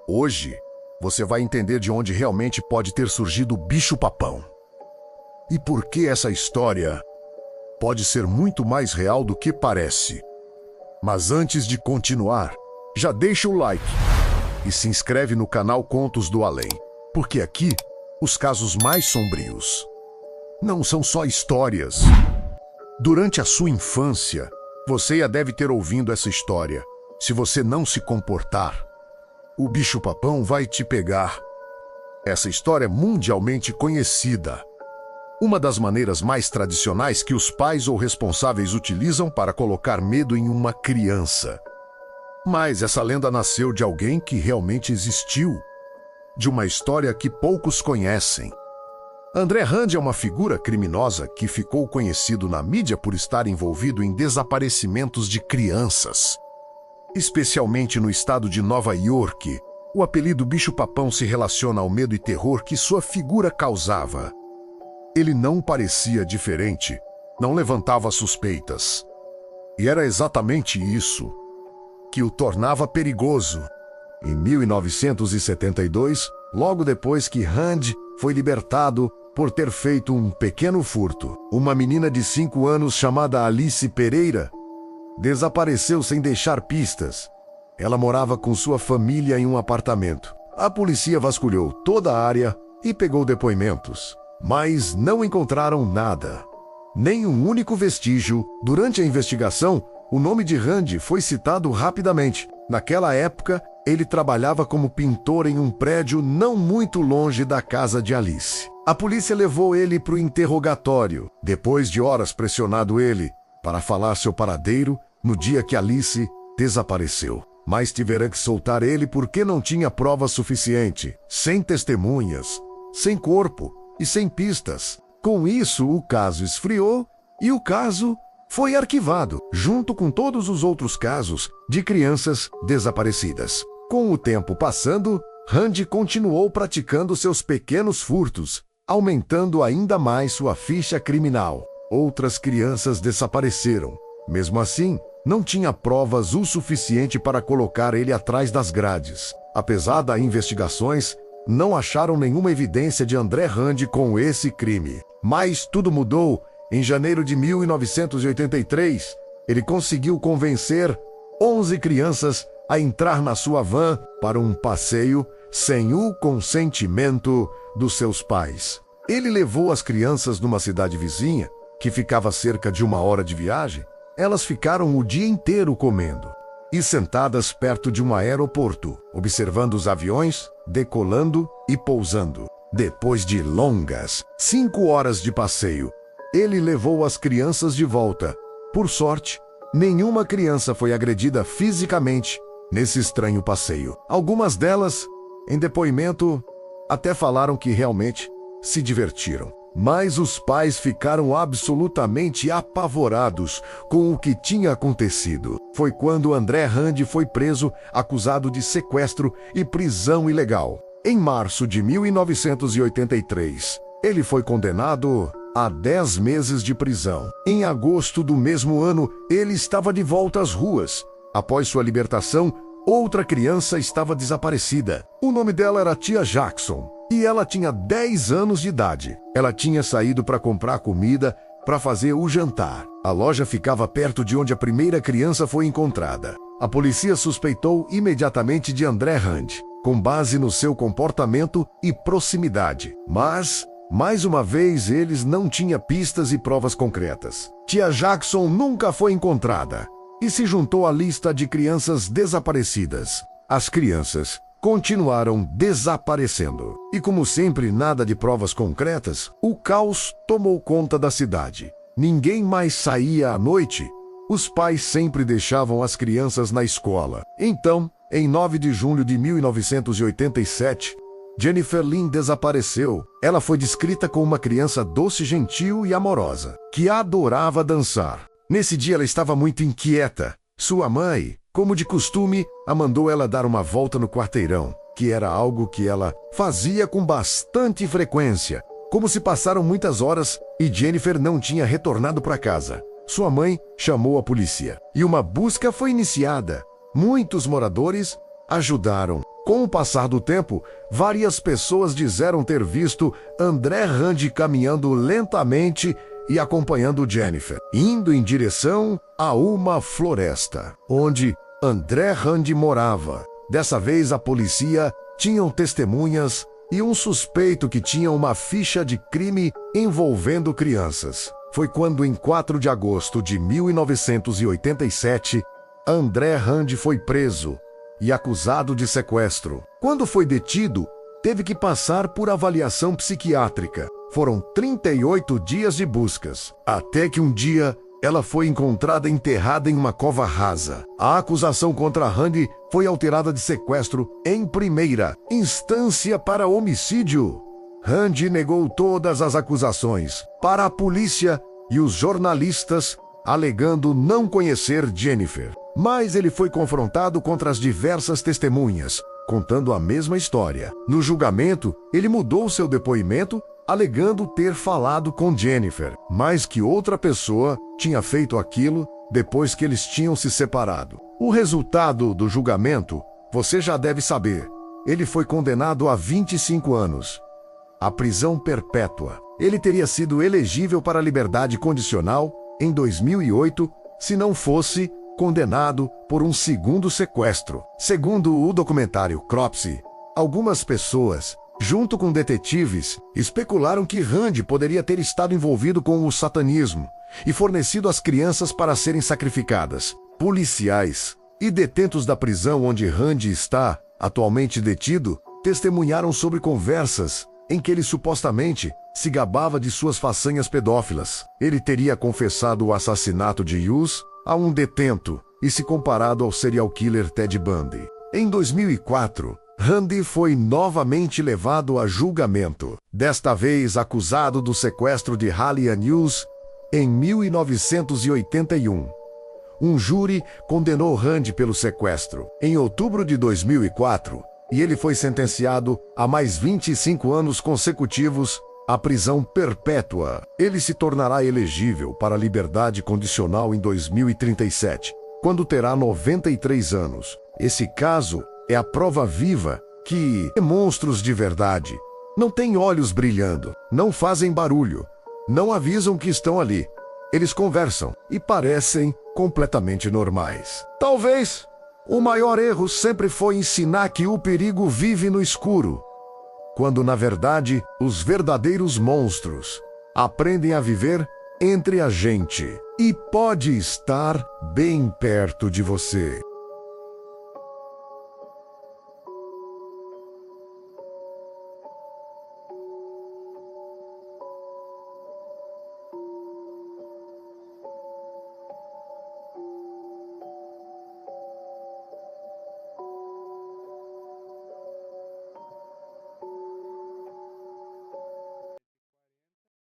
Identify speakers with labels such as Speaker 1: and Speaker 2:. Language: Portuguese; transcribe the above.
Speaker 1: Hoje, você vai entender de onde realmente pode ter surgido o bicho-papão. E por que essa história pode ser muito mais real do que parece. Mas antes de continuar, já deixa o like e se inscreve no canal Contos do Além, porque aqui, os casos mais sombrios não são só histórias. Durante a sua infância, você já deve ter ouvido essa história. Se você não se comportar, o bicho-papão vai te pegar. Essa história é mundialmente conhecida. Uma das maneiras mais tradicionais que os pais ou responsáveis utilizam para colocar medo em uma criança. Mas essa lenda nasceu de alguém que realmente existiu, de uma história que poucos conhecem. André Rand é uma figura criminosa que ficou conhecido na mídia por estar envolvido em desaparecimentos de crianças. Especialmente no estado de Nova York, o apelido bicho-papão se relaciona ao medo e terror que sua figura causava. Ele não parecia diferente, não levantava suspeitas. E era exatamente isso que o tornava perigoso. Em 1972, logo depois que Rand foi libertado por ter feito um pequeno furto, uma menina de 5 anos chamada Alice Pereira desapareceu sem deixar pistas. Ela morava com sua família em um apartamento. A polícia vasculhou toda a área e pegou depoimentos, mas não encontraram nada, nem um único vestígio. Durante a investigação, o nome de Rand foi citado rapidamente. Naquela época, ele trabalhava como pintor em um prédio não muito longe da casa de Alice. A polícia levou ele para o interrogatório, depois de horas pressionando ele para falar seu paradeiro no dia que Alice desapareceu. Mas tiveram que soltar ele porque não tinha prova suficiente, sem testemunhas, sem corpo e sem pistas. Com isso, o caso esfriou e o caso foi arquivado, junto com todos os outros casos de crianças desaparecidas. Com o tempo passando, Rand continuou praticando seus pequenos furtos, aumentando ainda mais sua ficha criminal. Outras crianças desapareceram. Mesmo assim, não tinha provas o suficiente para colocar ele atrás das grades. Apesar das investigações, não acharam nenhuma evidência de André Rand com esse crime. Mas tudo mudou. Em janeiro de 1983, ele conseguiu convencer 11 crianças a entrar na sua van para um passeio sem o consentimento dos seus pais. Ele levou as crianças numa cidade vizinha, que ficava a cerca de 1 hora de viagem. Elas ficaram o dia inteiro comendo e sentadas perto de um aeroporto, observando os aviões decolando e pousando. Depois de longas 5 horas de passeio, ele levou as crianças de volta. Por sorte, nenhuma criança foi agredida fisicamente nesse estranho passeio. Algumas delas, em depoimento, até falaram que realmente se divertiram. Mas os pais ficaram absolutamente apavorados com o que tinha acontecido. Foi quando André Rand foi preso, acusado de sequestro e prisão ilegal. Em março de 1983, ele foi condenado a 10 meses de prisão. Em agosto do mesmo ano, ele estava de volta às ruas. Após sua libertação, outra criança estava desaparecida. O nome dela era Tia Jackson e ela tinha 10 anos de idade. Ela tinha saído para comprar comida para fazer o jantar. A loja ficava perto de onde a primeira criança foi encontrada. A polícia suspeitou imediatamente de André Rand, com base no seu comportamento e proximidade. Mas, mais uma vez, eles não tinham pistas e provas concretas. Tia Jackson nunca foi encontrada e se juntou à lista de crianças desaparecidas. As crianças continuaram desaparecendo. E como sempre, nada de provas concretas, o caos tomou conta da cidade. Ninguém mais saía à noite. Os pais sempre deixavam as crianças na escola. Então, em 9 de junho de 1987, Jennifer Lynn desapareceu. Ela foi descrita como uma criança doce, gentil e amorosa, que adorava dançar. Nesse dia ela estava muito inquieta. Sua mãe, como de costume, a mandou ela dar uma volta no quarteirão, que era algo que ela fazia com bastante frequência. Como se passaram muitas horas e Jennifer não tinha retornado para casa, sua mãe chamou a polícia e uma busca foi iniciada. Muitos moradores ajudaram. Com o passar do tempo, várias pessoas disseram ter visto André Rand caminhando lentamente e acompanhando Jennifer, indo em direção a uma floresta, onde André Rand morava. Dessa vez, a polícia tinha testemunhas e um suspeito que tinha uma ficha de crime envolvendo crianças. Foi quando, em 4 de agosto de 1987, André Rand foi preso e acusado de sequestro. Quando foi detido, teve que passar por avaliação psiquiátrica. Foram 38 dias de buscas, até que um dia ela foi encontrada enterrada em uma cova rasa. A acusação contra Rand foi alterada de sequestro em primeira instância para homicídio. Rand negou todas as acusações para a polícia e os jornalistas, alegando não conhecer Jennifer. Mas ele foi confrontado contra as diversas testemunhas, contando a mesma história. No julgamento, ele mudou seu depoimento, alegando ter falado com Jennifer, mas que outra pessoa tinha feito aquilo depois que eles tinham se separado. O resultado do julgamento, você já deve saber. Ele foi condenado a 25 anos. A prisão perpétua. Ele teria sido elegível para a liberdade condicional em 2008, se não fosse condenado por um segundo sequestro. Segundo o documentário Cropsey, algumas pessoas, junto com detetives, especularam que Rand poderia ter estado envolvido com o satanismo e fornecido as crianças para serem sacrificadas. Policiais e detentos da prisão onde Rand está, atualmente detido, testemunharam sobre conversas em que ele supostamente se gabava de suas façanhas pedófilas. Ele teria confessado o assassinato de Hughes a um detento e se comparado ao serial killer Ted Bundy. Em 2004, Rand foi novamente levado a julgamento, desta vez acusado do sequestro de Hallie Hughes em 1981. Um júri condenou Rand pelo sequestro em outubro de 2004 e ele foi sentenciado a mais 25 anos consecutivos à prisão perpétua. Ele se tornará elegível para a liberdade condicional em 2037, quando terá 93 anos. Esse caso é a prova viva que monstros de verdade não têm olhos brilhando, não fazem barulho, não avisam que estão ali. Eles conversam e parecem completamente normais. Talvez o maior erro sempre foi ensinar que o perigo vive no escuro, quando na verdade os verdadeiros monstros aprendem a viver entre a gente e pode estar bem perto de você.